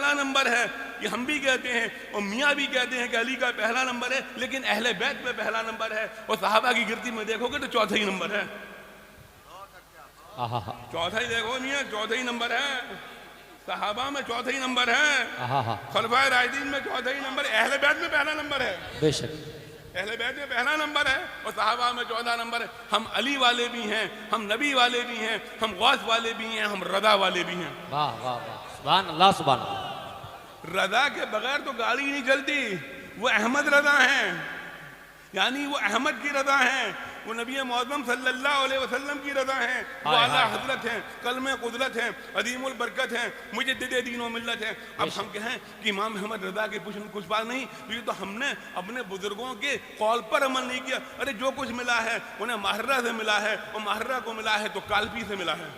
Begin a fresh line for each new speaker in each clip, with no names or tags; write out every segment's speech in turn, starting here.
पहला नंबर है, ये हम भी कहते हैं और मियाँ भी कहते हैं कि अली का पहला नंबर है, लेकिन अहले बैत में पहला नंबर है। और सहाबा की गिनती में देखोगे तो चौथा ही नंबर है। चौथा ही देखो मियाँ, चौथा ही नंबर है। सहाबा में चौथा ही नंबर है, खुलफाए राशिदीन में चौथा ही नंबर, अहले बैत में पहला नंबर है।
बेशक
अहले बैत में पहला नंबर है और सहाबा में चौथा नंबर है। हम अली वाले भी हैं, हम नबी वाले भी हैं, हम गौस वाले भी हैं, हम रदा वाले भी हैं।
वाह वाह वाह, सुभान अल्लाह सुभान अल्लाह।
रदा के बगैर तो गाड़ी नहीं चलती। वो अहमद रदा हैं, यानी वो अहमद की रदा हैं, वो नबी मुअज़्ज़म सल्लल्लाहु अलैहि वसल्लम की रदा हैं, वो आला हजरत हैं, कलमे कुदरत हैं, अदीमुल बरकत हैं, मुजद्दिद दीन व मिल्लत हैं। अब हम कहें कि इमाम अहमद रदा के कुछ बात नहीं, ये तो हमने अपने बुजुर्गों के कौल पर अमल नहीं किया। अरे जो कुछ मिला है उन्हें माहर्रा से मिला है, और माहर्रा को मिला है तो कालपी से मिला है।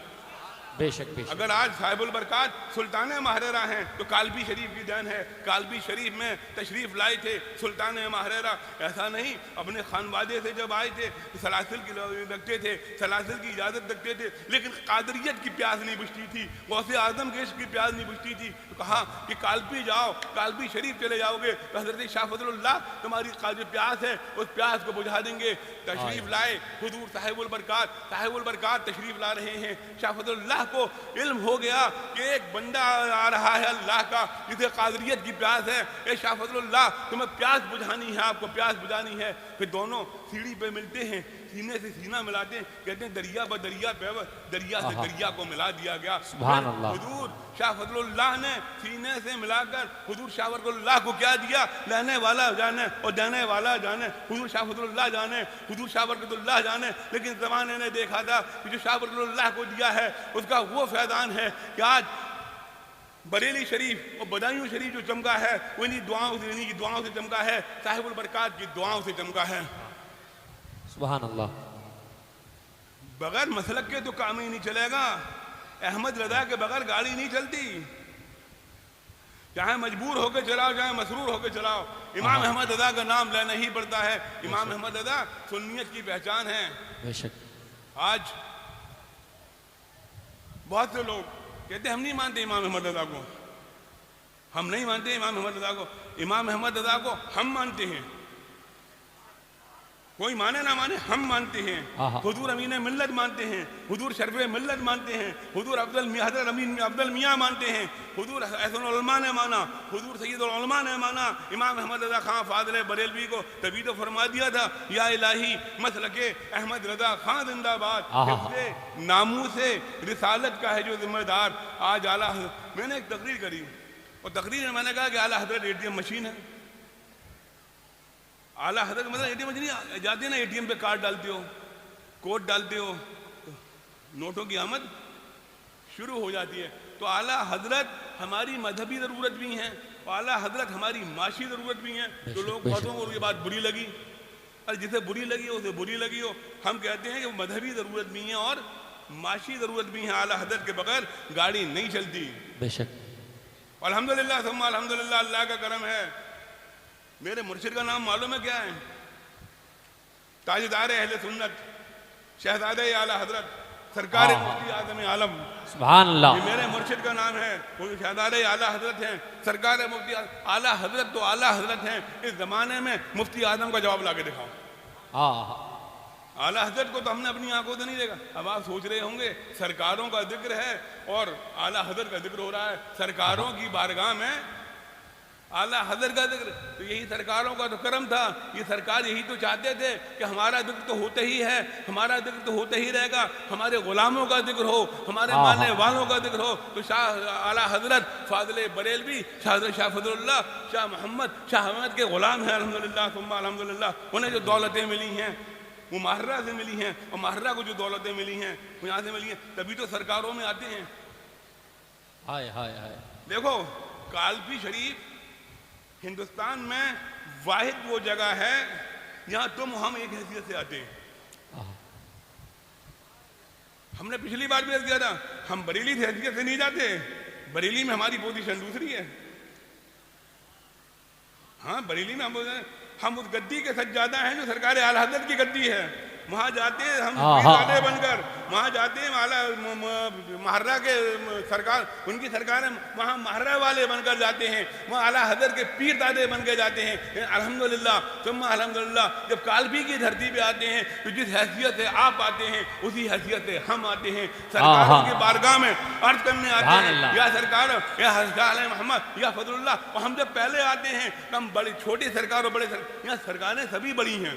बेशक बेशक।
अगर आज साहिबुल बरकात सुल्तान माहरेरा हैं तो कालबी शरीफ की देन है। कालबी शरीफ में तशरीफ लाए थे सुल्तान माहरेरा। ऐसा नहीं, अपने खानवादे से जब आए थे तो सलासिल की रखते थे, सलासिल की इजाज़त रखते थे, लेकिन कादरियत की प्यास नहीं बुझती थी, गौसे आजम के इश्क की प्यास नहीं बुझती थी। तो कहा कि कालबी जाओ, कालबी शरीफ चले जाओगे तो हज़रत शाह फज़लुल्लाह तुम्हारी जो प्यास है उस प्यास को बुझा देंगे। तशरीफ लाए हुजूर साहिबुल बरकात तशरीफ ला रहे हैं। शाह फज़लुल्लाह को इल्म हो गया कि एक बंदा आ रहा है अल्लाह का जिसे कादरियत की प्यास है। ए शाह फज़लुल्लाह तुम्हें प्यास बुझानी है, आपको प्यास बुझानी है। फिर दोनों सीढ़ी पे मिलते हैं, सीने से सीना मिलाते हैं, कहते हैं दरिया ब दरिया पे दरिया से दरिया को मिला दिया गया।
सुभान अल्लाह।
हुजूर शाह फज़लुल्लाह ने सीने से मिलाकर हुजूर शाह फज़लुल्लाह को क्या दिया? लेने वाला जाने और देने वाला जाने, हुजूर शाह फज़लुल्लाह जाने, हुजूर शाह बरकतुल्लाह जाने। लेकिन ज़माने ने देखा था कि जो शाह बरकतुल्लाह को दिया है उसका वो फैज़ान है कि आज बरेली शरीफ और बदायूं शरीफ जो चमका है वो इन्हीं की दुआओं से चमका है, साहिबुल बरकात की दुआओं से चमका है।
सुभान अल्लाह।
बगैर मसलक के तो काम ही नहीं चलेगा। अहमद रजा के बगैर गाड़ी नहीं चलती। चाहे मजबूर होकर चलाओ, चाहे मसरूर होकर चलाओ, इमाम अहमद रजा का नाम लेना ही पड़ता है। इमाम अहमद रजा सुन्नियत की पहचान है।
बेशक।
आज बहुत से लोग कहते हम नहीं मानते इमाम अहमद रजा को, हम नहीं मानते इमाम अहमद रजा को। इमाम अहमद रजा को हम मानते हैं, कोई माने ना माने हम मानते हैं। हुजूर अमीन मिल्लत मानते हैं, हुजूर शरफ़े मिल्लत मानते हैं, हुजूर हज़रत अमीन अब्दुल मियाँ मानते हैं, हुजूर अहसनुल उलमा ने माना, हुजूर सैयदुल उलमा ने माना। इमाम अहमद रज़ा खां फाज़िल बरेलवी को तभी तो फरमा दिया था या इलाही मसलके अहमद रज़ा खां जिंदाबाद। नामूस से रिसालत का है जो जिम्मेदार। आज आला मैंने एक तकरीर करी और तकरीर में मैंने कहा कि आला हज़रत ATM मशीन है। आला हज़रत मतलब ATM मशीन नहीं जाती है ना, ATM पे कार्ड डालते हो, कोड डालते हो, तो नोटों की आमद शुरू हो जाती है। तो आला हज़रत हमारी मजहबी ज़रूरत भी हैं और आला हज़रत हमारी माशी ज़रूरत भी हैं। तो लोग कहते हैं ये बात बुरी लगी, अरे जिसे बुरी लगी उसे बुरी लगी हो। हम कहते हैं कि मजहबी ज़रूरत भी है और माशी ज़रूरत भी है। आला हज़रत के बगैर गाड़ी नहीं चलती।
बेशक।
अल्हम्दुलिल्लाह सुम्मा अल्हम्दुलिल्लाह, अल्लाह का करम है। मेरे मुर्शिद का नाम मालूम है क्या है? ताजदार अहले सुन्नत शहजादे आला हजरत सरकार मुफ्ती आज़म आलम।
सुभान अल्लाह।
ये मेरे मुर्शिद का नाम है, वो शहजादे आला हजरत हैं, सरकार मुफ्ती आला हजरत। तो आला हजरत हैं, इस जमाने में मुफ्ती आजम का जवाब ला के दिखाओ। आला हजरत को तो हमने अपनी आंखों से नहीं देखा। अब आप सोच रहे होंगे सरकारों का जिक्र है और आला हजरत का जिक्र हो रहा है। सरकारों की बारगाह में आला हजरत का जिक्र, तो यही सरकारों का तो करम था। ये सरकार यही तो चाहते थे कि हमारा जिक्र तो होते ही है, हमारा जिक्र तो होते ही रहेगा, हमारे गुलामों का जिक्र हो, हमारे मानने वालों का जिक्र हो। तो शाह आला हजरत फाजिल बरेलवी शाह फज़लुल्लाह शाह मोहम्मद शाह अहमद के गुलाम हैं। अल्हम्दुलिल्लाह सुम्मा अल्हम्दुलिल्लाह। उन्हें जो दौलतें मिली हैं वो माहर्रा से मिली हैं, और माहर्रा को जो दौलतें मिली हैं वो यहाँ से मिली हैं, तभी तो सरकारों में आते हैं।
हाय हाय हाय।
देखो कालपी शरीफ हिंदुस्तान में वाहिद वो जगह है जहां तुम हम एक हैसियत से आते हैं। हमने पिछली बार भी अर्ज किया था, हम बरेली से हैसियत से नहीं जाते, बरेली में हमारी पोजीशन दूसरी है। हाँ, बरेली में हम उस गद्दी के सज्जादा हैं जो सरकार आला हज़रत की गद्दी है। वहाँ जाते हैं हम
हाँ,
पीरजादे
हाँ।
बनकर, वहाँ जाते हैं आला महारा के सरकार, उनकी सरकार है, वहाँ महारा वाले बनकर जाते हैं, वहाँ आला हजरत के पीरजादे बनकर जाते हैं। अल्हम्दुलिल्लाह सुम्मा अल्हम्दुलिल्लाह, जब कालबी की धरती पे आते हैं तो जिस हैसियत से आप आते हैं उसी हैसियत से हम आते हैं, सरकारों की बारगाह में अर्ज करने आते हैं, या सरकार या हज़रत मोहम्मद या फजलुल्लाह। और हम जब पहले आते हैं तो हम बड़ी छोटी सरकार और बड़े यहाँ सरकारें सभी बड़ी हैं,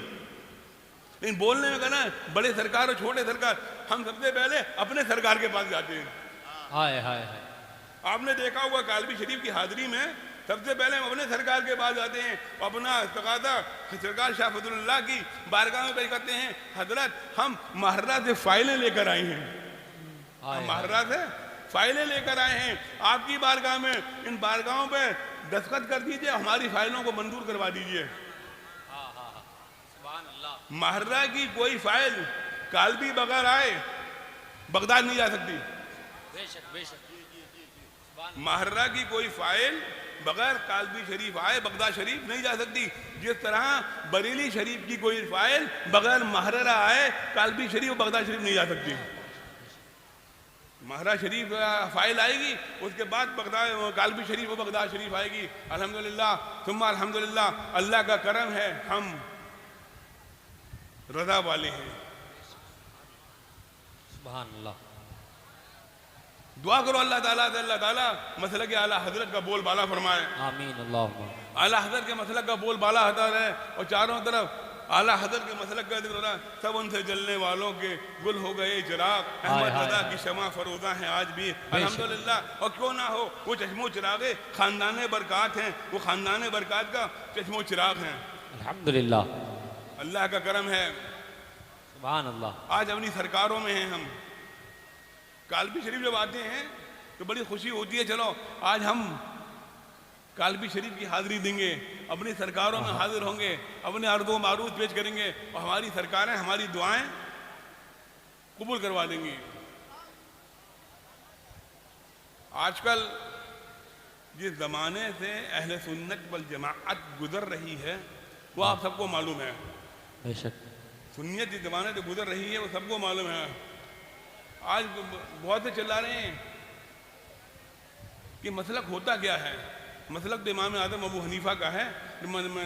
लेकिन बोलने में कहना बड़े सरकार और छोटे सरकार, हम सबसे पहले अपने सरकार के पास जाते हैं।
हाय हाय हाय।
आपने देखा होगा कालबी शरीफ की हाजिरी में सबसे पहले हम अपने सरकार के पास जाते हैं, अपना तकादा सरकार शाह फजलुल्लाह की बारगाह में पेश करते हैं। हजरत हम महारा से फाइलें लेकर आए हैं, हम महारा से फाइलें लेकर आए हैं आपकी बारगाह में, इन बारगाहों पे दस्तखत कर दीजिए, हमारी फाइलों को मंजूर करवा दीजिए। महारा की कोई फाइल कालबी बगैर आए बगदाद नहीं जा सकती।
बेशक बेशक।
महारा की कोई फाइल बगैर कालबी शरीफ आए बगदाद शरीफ नहीं जा सकती, जिस तरह बरेली शरीफ की कोई फाइल बगैर महारा आए कालबी शरीफ बगदाद शरीफ नहीं जा सकती। महारा शरीफ फाइल आएगी, उसके बाद बगदाद कालबी शरीफ वो बगदाद शरीफ आएगी। अल्हम्दुलिल्लाह सुम्मा अल्हम्दुलिल्लाह, अल्लाह का करम है, हम रजा वाले हैं।
सुभान अल्लाह।
दुआ करो अल्लाह ताला से, अल्लाह ताला मसलक के आला हजरत का बोल बाला फरमाए।
आमीन अल्लाहुम्मा।
आला हजरत के मसलक का बोल बाला होता रहे और चारों तरफ आला हजरत के मसलक का जिक्र हो रहा, सब उनसे जलने वालों के गुल हो गए चिराग, अहमद रजा की शमा फरोजा है आज भी अल्हम्दुलिल्लाह। और क्यों ना हो, वो चश्मो चिरागे खानदान बरकत हैं, वो खानदान बरकत का चश्मो चिराग हैं।
अल्हम्दुलिल्लाह,
अल्लाह का करम है।
सुभान अल्लाह।
आज अपनी सरकारों में हैं हम, कालबी शरीफ जब आते हैं तो बड़ी खुशी होती है, चलो आज हम कालबी शरीफ की हाजिरी देंगे, अपनी सरकारों में हाजिर होंगे, अपने अर्ज़ो मारूफ पेश करेंगे और हमारी सरकारें हमारी दुआएं कबूल करवा देंगी। आजकल जिस ज़माने से अहले सुन्नत वल जमाअत गुजर रही है वो आप सबको मालूम है।
बेशक।
सुन्नियत जिस ज़माने से गुजर रही है वो सबको मालूम है। आज बहुत से चिल्ला रहे हैं कि मसलक होता क्या है, मसलक तो इमाम आज़म अबू हनीफा का है,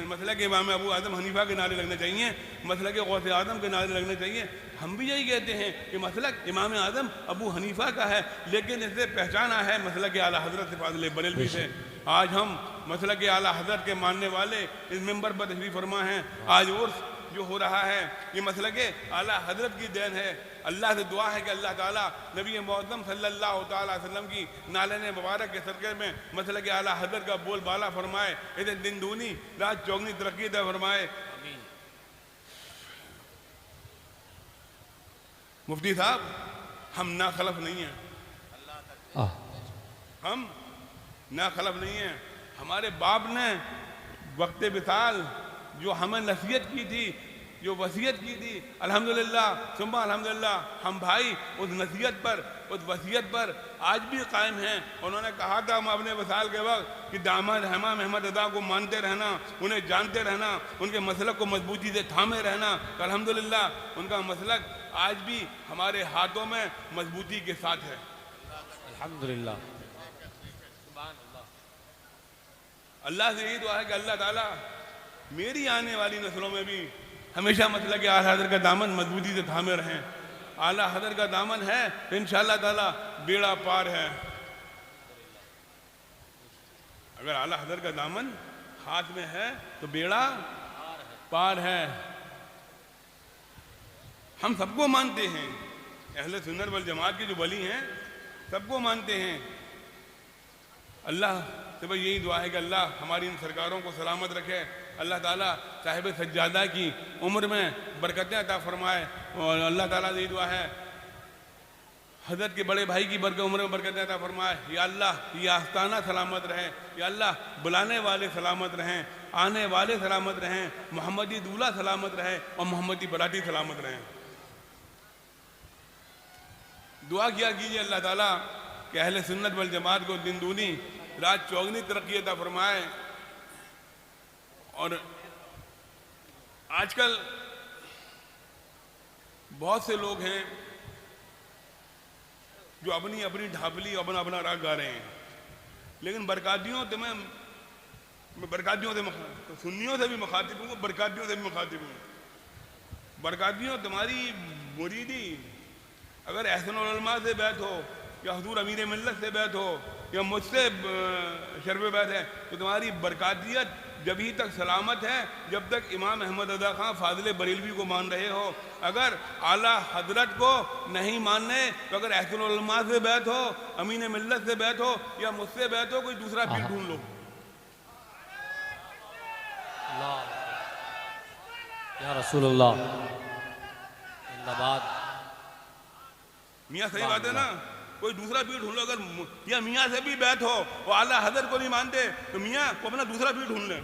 मसलक इमाम अबू आज़म हनीफा के नारे लगने चाहिए, मसलक गौसे आज़म के नारे लगने चाहिए। हम भी यही कहते हैं कि मसलक इमाम आज़म अबू हनीफा का है, लेकिन इससे पहचाना है मसलक आला हज़रत से फाज़िल बरेलवी से। आज हम मसलक आला हज़रत के मानने वाले इस मेंबर पर तशरीफ़ फरमा हैं। आज उर्स जो हो रहा है ये मसलक आला हज़रत की देन है। अल्लाह से दुआ है कि अल्लाह ताला नबी मुअज़्ज़म सल्लल्लाहु ताला अलैहि वसल्लम की नालन मुबारक के सदक़े में मसलक आला हज़रत का बोल बाला फरमाए, इसे दिन दूनी रात चौगनी तरक्की दे फरमाए। मुफ्ती साहब, हम ना खलफ नहीं हैं, हम ना खलफ नहीं हैं। हमारे बाप ने वक्त विसाल जो हमें नसीहत की थी, जो वसीयत की थी, अल्हम्दुलिल्लाह सुम्मा अल्हम्दुलिल्लाह, हम भाई उस नसीहत पर उस वसीयत पर आज भी कायम हैं। उन्होंने कहा था हम अपने वसाल के वक्त कि दामाद इमाम अहमद रज़ा को मानते रहना, उन्हें जानते रहना, उनके मसलक को मजबूती से थामे रहना। अल्हम्दुलिल्लाह उनका मसलक आज भी हमारे हाथों में मजबूती के साथ है।
अल्हम्दुलिल्लाह।
अल्लाह से यही दुआ है कि अल्लाह ताला मेरी आने वाली नस्लों में भी हमेशा मसलक आला हज़रत का दामन मजबूती से थामे रहें। आला हज़रत का दामन है तो इंशाअल्लाह ताला बेड़ा पार है। अगर आला हज़रत का दामन हाथ में है तो बेड़ा पार है। हम सबको मानते हैं, अहले सुन्नत वल जमात के जो वली हैं सबको मानते हैं। अल्लाह से बस यही दुआ है कि अल्लाह हमारी इन सरकारों को सलामत रखे, अल्लाह ताला साहिब सज्जादा की उम्र में बरकतें अता फरमाए। और अल्लाह ताला से यही दुआ है हज़रत के बड़े भाई की उम्र में बरकतें अता फरमाए। या अल्लाह ये आस्ताना सलामत रहे, या अल्लाह बुलाने वाले सलामत रहें, आने वाले सलामत रहें, मोहम्मदी दूल्हा सलामत रहे और मोहम्मदी बराती सलामत रहें। दुआ किया कीजिए अल्लाह ताला कि अहले सुन्नत वल जमात को दिन दूनी रात चौगनी तरक्की अता फरमाए। और आजकल बहुत से लोग हैं जो अपनी अपनी ढाबली अपना अपना राग गा रहे हैं, लेकिन बरकातियों तो मैं बरकातियों से सुन्नियों से भी मुखातिब हूँ, बरकातियों से भी मुखातिब हूँ। बरकातियों तुम्हारी मुरीदी अगर अहसन उलमा से बैत हो या हुजूर अमीर मिल्लत से बैत हो या मुझसे शर्फ बैत है, तो तुम्हारी बरकातियत जब ही तक सलामत है जब तक इमाम अहमद रज़ा खां फाजिल बरेलवी को मान रहे हो। अगर आला हजरत को नहीं मानने तो अगर अहसन उलमा से बैत हो, अमीन मिल्लत से बैत हो या मुझसे बैत हो, कोई दूसरा पीर ढूंढ लो।
या रसूलुल्लाह जिंदाबाद।
मियाँ सही बात है ना, कोई दूसरा पीर ढूंढ लो। अगर या मियाँ से भी बैत हो वो आला हजरत को नहीं मानते तो मियाँ को अपना दूसरा पीर ढूंढ लें,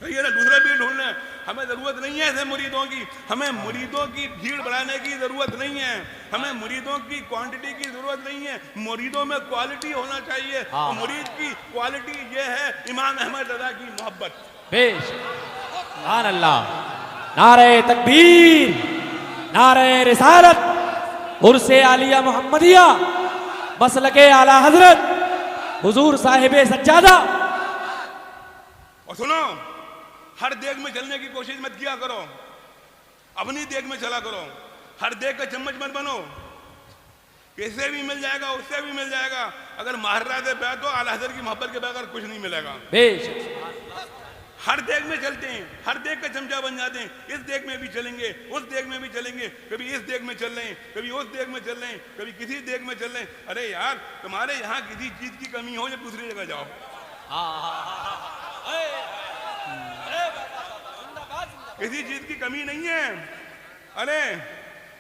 ये ना दूसरा पीर ढूंढ लें। हमें ज़रूरत नहीं है ऐसे मुरीदों की, हमें मुरीदों की भीड़ बढ़ाने की ज़रूरत नहीं है, हमें मुरीदों की क्वांटिटी की ज़रूरत नहीं है, मुरीदों में क्वालिटी होना चाहिए। और मुरीद की क्वालिटी ये है इमाम अहमद रज़ा की मोहब्बत।
पेश सुभान अल्लाह, नारे तकबीर, नारे रिसालत, उर्से आलिया मोहम्मदिया, मसलके आला हजरत हुजूर साहिबे सज्जादा।
और सुनो, हर देग में चलने की कोशिश मत किया करो, अपनी देग में चला करो। हर देग का चम्मच मत बनो, इससे भी मिल जाएगा उससे भी मिल जाएगा। अगर महाराज से बैठ हो आला हजरत की मोहब्बत के बगैर कुछ नहीं मिलेगा। हर देग में चलते हैं, हर देग का चमचा बन जाते हैं। इस देग में भी चलेंगे, उस देग में भी चलेंगे, कभी इस देग में चल रहे हैं, कभी उस देग में चल रहे हैं, कभी किसी देग में चल रहे हैं। अरे यार, तुम्हारे यहाँ किसी चीज की कमी हो या दूसरी जगह जाओ। किसी चीज की कमी नहीं है। अरे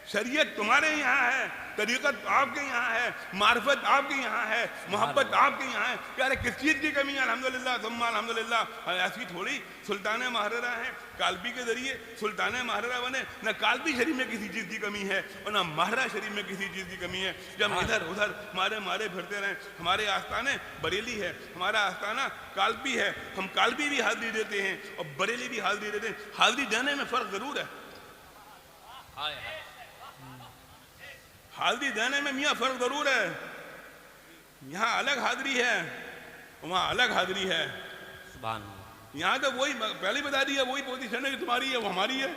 शरीयत तुम्हारे यहाँ है, तरीक़त आपके यहाँ है, मार्फत आपके यहाँ है, मोहब्बत आपके यहाँ है। यार किस चीज़ की कमी है? अल्हम्दुलिल्लाह सुम्मा अल्हम्दुलिल्लाह। ऐसी थोड़ी सुल्तान महररा है, कालबी के जरिए सुल्तान महररा बने। न कालबी शरीफ में किसी चीज़ की कमी है और न महरा शरीफ में किसी चीज़ की कमी है। जब इधर उधर मारे मारे फिरते रहें, हमारे आस्थाने बरेली है, हमारा आस्थाना कालबी है, हम कालबी भी हाजिरी देते हैं और बरेली भी हाजिरी देते हैं। हाजिरी देने में फ़र्क ज़रूर है, हाजिरी देने में मियाँ फ़र्क ज़रूर है। यहाँ अलग हाजिरी है, वहाँ अलग हाजिरी है। यहाँ तो वही पहले बता दिया, वही पोजीशन है जो तुम्हारी है वो हमारी है,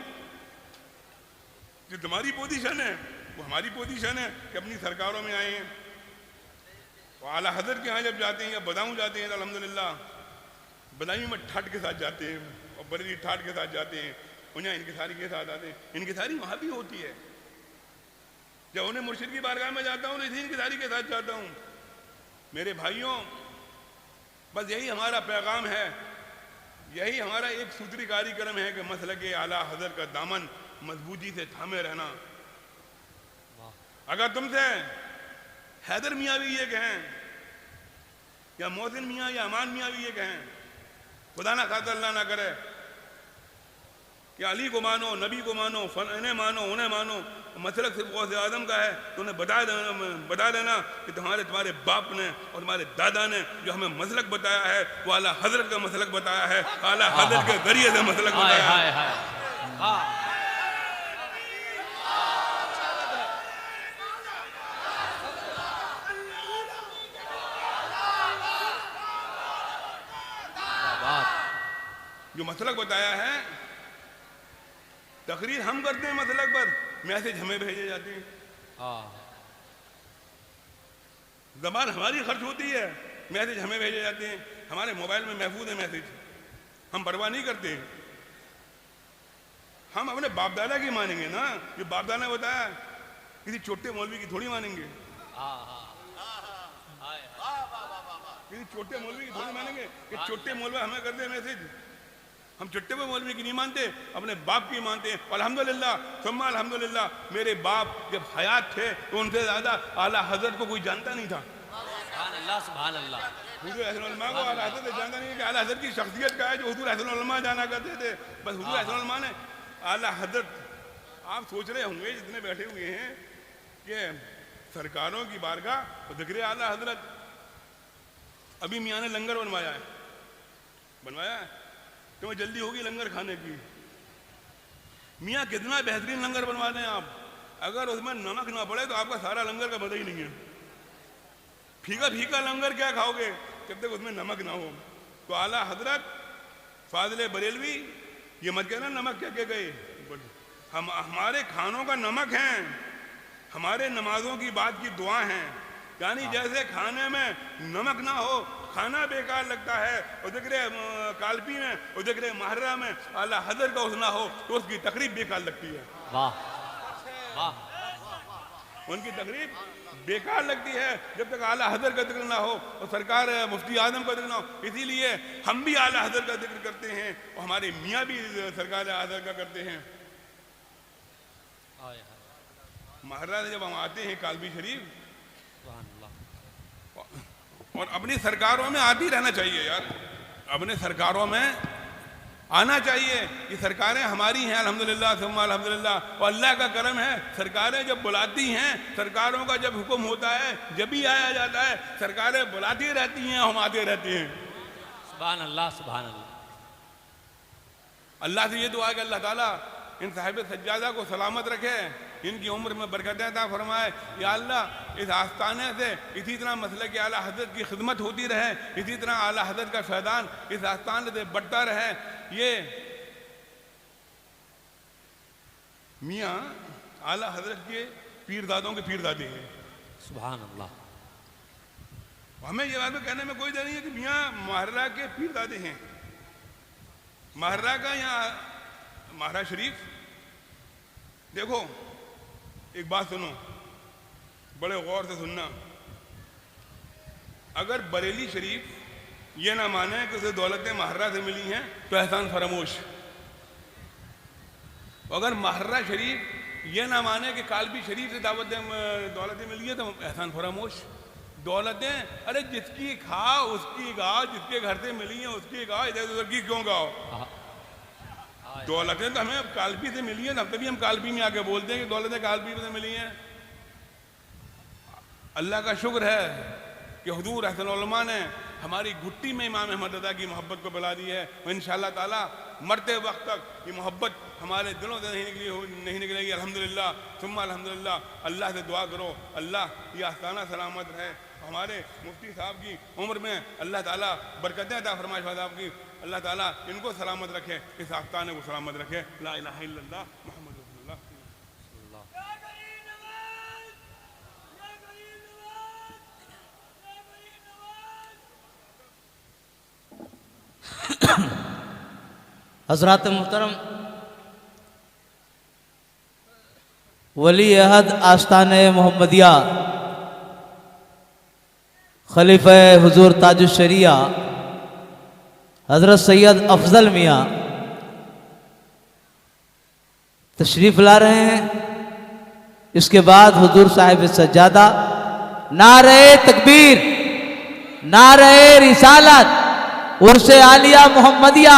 जो तुम्हारी पोजीशन है वो हमारी पोजीशन है कि अपनी सरकारों में आए हैं। तो आला हज़रत के यहाँ जब जाते हैं या बदाऊँ जाते हैं तो अल्हम्दुलिल्लाह बदायूं में ठाट के साथ जाते हैं और बरेली ठाट के साथ जाते हैं, उन्हें इनकिसारी के साथ आते हैं। इनकिसारी वहाँ भी होती है। जब उन्हें मुर्शिद की बारगाह में जाता हूँ तो इसी इनकिसारी के साथ जाता हूँ। मेरे भाइयों, बस यही हमारा पैगाम है, यही हमारा एक सूत्री कार्यक्रम है कि मसलके आला हज़रत का दामन मजबूती से थामे रहना। अगर तुमसे हैदर मियाँ भी ये कहें या मोहसिन मियाँ या अमान मियाँ भी ये कहें, खुदा ना खासा अल्लाह ना करे कि अली को मानो, नबी को मानो, इन्हें मानो, उन्हें मानो, मसलक सिर्फ गौसे आज़म का है, तो उन्हें बता देना कि तुम्हारे बाप ने और तुम्हारे दादा ने जो हमें मसलक बताया है वो आला हज़रत का मसलक बताया है, आला हज़रत के जरिए से मसलक बताया है। जो मसलक बताया है, तकरीर हम करते हैं मसलक पर, मैसेज हमें भेजे जाते हैं। ज़बान हमारी खर्च होती है, मैसेज हमें भेजे जाते हैं। हमारे मोबाइल में महफूज है मैसेज, हम परवाह नहीं करते। हम अपने बाप दादा की मानेंगे ना, जो बाप दादा ने बताया, किसी छोटे मौलवी की थोड़ी मानेंगे। किसी छोटे मौलवी की थोड़ी मानेंगे कि छोटे मौलवी हमें करते हैं मैसेज। हम छोटे पे मौलवी की नहीं मानते, अपने बाप की मानते हैं। अल्हम्दुलिल्लाह सुम्मा अल्हम्दुलिल्लाह, मेरे बाप जब हयात थे तो उनसे ज़्यादा आला हज़रत को कोई जानता नहीं था।
सुभान अल्लाह।
हुजूर अहसन उलमा को आला हज़रत ने जानता नहीं कि आला हज़रत की शख्सियत का है जो हुजूर अहसन उलमा जाना करते थे। बस हुजूर अहसन उलमा ने आला हज़रत, आप सोच रहे होंगे जितने बैठे हुए हैं कि सरकारों की बारगाह और ज़िक्र आला हज़रत। अभी मियाँ ने लंगर बनवाया है, तुम्हें जल्दी होगी लंगर खाने की। मियाँ कितना बेहतरीन लंगर बनवा दें आप, अगर उसमें नमक ना पड़े तो आपका सारा लंगर का मजा ही नहीं है। फीका फीका लंगर क्या खाओगे जब तक उसमें नमक ना हो। तो आला हजरत फाजिल बरेलवी ये मत कहना नमक क्या क्या गए, हमारे खानों का नमक है, हमारे नमाजों की बात की दुआ है। यानी जैसे खाने में नमक ना हो खाना बेकार लगता है, और जिक्र कालपी में और जिक्र महर्रा में आला हजरत का ना हो तो उसकी तकरीब बेकार लगती है।
वाह वाह,
उनकी तकरीब बेकार लगती है जब तक आला हजरत का जिक्र ना हो और सरकार मुफ्ती आजम का जिक्र ना हो। इसीलिए हम भी आला हजरत का जिक्र करते हैं और हमारे मियाँ भी सरकार हजरत का करते हैं। महर्रा से जब हम आते हैं कालबी शरीफ, और अपनी सरकारों में आती रहना चाहिए यार, अपने सरकारों में आना चाहिए। ये सरकारें हमारी हैं अल्हम्दुलिल्लाह सुम्मा अल्हम्दुलिल्लाह, और अल्लाह का करम है सरकारें जब बुलाती हैं, सरकारों का जब हुक्म होता है जब भी आया जाता है, सरकारें बुलाती रहती हैं, हम आते रहते हैं।
सुभान अल्लाह सुभान अल्लाह।
अल्लाह से ये दुआ है कि अल्लाह ताला इन साहिब सज्जादा को सलामत रखे, इनकी उम्र में बरकतें अता फरमाए। या अल्लाह इस आस्ताने से इसी तरह मसले के आला हजरत की खिदमत होती रहे, इसी तरह आला हजरत का फैदान इस आस्ताने से बढ़ता रहे। ये मियाँ आला हजरत के पीरदादों के पीरदादे हैं।
सुभान अल्लाह।
हमें ये बात कहने में कोई देर नहीं है कि मियाँ महर्रा के पीरदादे हैं। महर्रा का यहाँ महर्रा शरीफ देखो, एक बात सुनो, बड़े गौर से सुनना। अगर बरेली शरीफ ये ना माने कि उसे दौलतें महर्रा से मिली हैं तो एहसान फरामोश। अगर महर्रा शरीफ ये ना माने कि कालबी शरीफ से दौलतें मिली है तो एहसान फरामोश। दौलतें अरे जिसकी खाओ उसकी गाओ, जिसके घर से मिली है उसकी गाओ, इधर उधर की क्यों गाओ। दौलतें तो हमें कालबी से मिली है, तभी हम कालबी में आके बोलते हैं कि दौलतें कालबी से मिली हैं। अल्लाह का शुक्र है कि हुजूर अहसन उलमा ने हमारी घुट्टी में इमाम अहमद रज़ा की मोहब्बत को बुला दी है। और इंशाअल्लाह ताला मरते वक्त तक ये मोहब्बत हमारे दिलों से नहीं निकलेगी। अल्हम्दुलिल्लाह सुम्मा अल्हम्दुलिल्लाह। अल्लाह से दुआ करो अल्लाह ये आस्ताना सलामत रहे, हमारे मुफ्ती साहब की उम्र में अल्लाह ताला बरकतें अता फरमाए, साहब की अल्लाह ताला इनको सलामत रखे, इस आस्ताने को सलामत रखे। ला इलाहा इल्लल्लाह मुहम्मद रसूलुल्लाह।
हज़रात मुहतरम वली अहद आस्ताने मोहम्मदिया खलीफा हुजूर ताजुश शरिया हज़रत सैयद अफजल मियाँ तशरीफ ला रहे हैं। इसके बाद हुजूर साहिब सज्जादा नारे तकबीर, नारे रिसालत, उर्से आलिया मोहम्मदिया।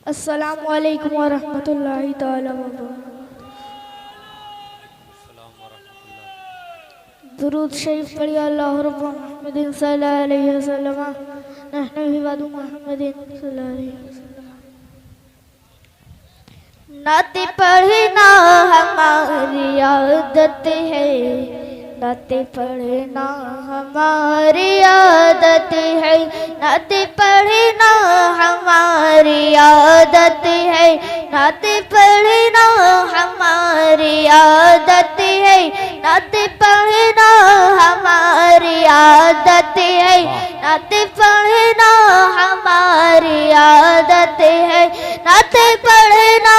अस्सलामु अलैकुम वरहमतुल्लाहि ताला वबरकातुहू। दुरूद शरीफ पढ़िए अल्लाह रब्बुल मुहम्मदिन सल्लल्लाहु अलैहि वसल्लम नहनु हिबादु मुहम्मदिन सल्लल्लाहु अलैहि वसल्लम। नात पढ़ना हमारी आदत है, नात पढ़ना हमारी आदत है, नात पढ़ना हमारी आदत है, नात पढ़ना हमारी आदत है, नात पढ़ना हमारी आदत है, नात पढ़ना हमारी आदत है, नात पढ़ना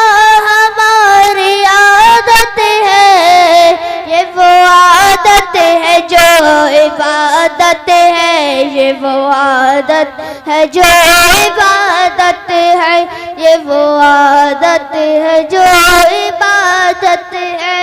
हमारी आदत है। ये वो आदत है जो इबादत है, ये वो आदत है जो इबादत है, ये वो आदत है जो इबादत है।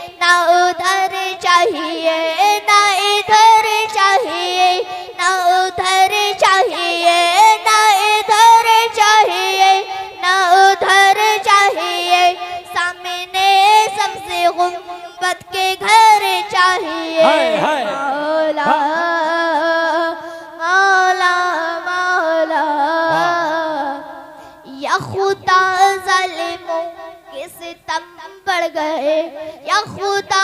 गुंबद के घर चाहिए।
हाय, हाय।
मौला मौला मौला या खुदा ज़ालिमों के सितम बढ़ गए, या खुदा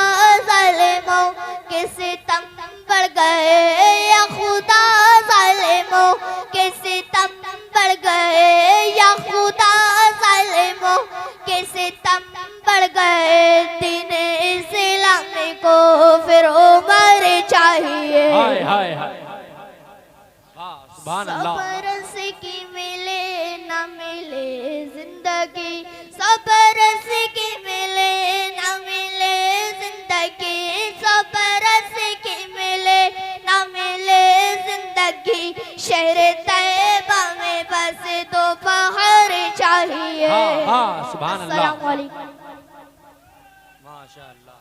ज़ालिमों के सितम बढ़ गए, या खुदा ज़ालिमों के सितम बढ़ गए, या खुदा ज़ालिमों के सितम बढ़ गए। दीन इस्लाम को फिर उमर चाहिए।
हाय हाय हाय सुभान अल्लाह।
सब्र से की मिले न मिले जिंदगी, सब्र से की मिले न मिले जिंदगी, सब्र से की मिले न मिले जिंदगी। शहर तैयबा में बस दोपहर चाहिए।
हाँ, हाँ, सुभान अल्लाह।
अस्सलाम वालेकुम।
माशाअल्लाह।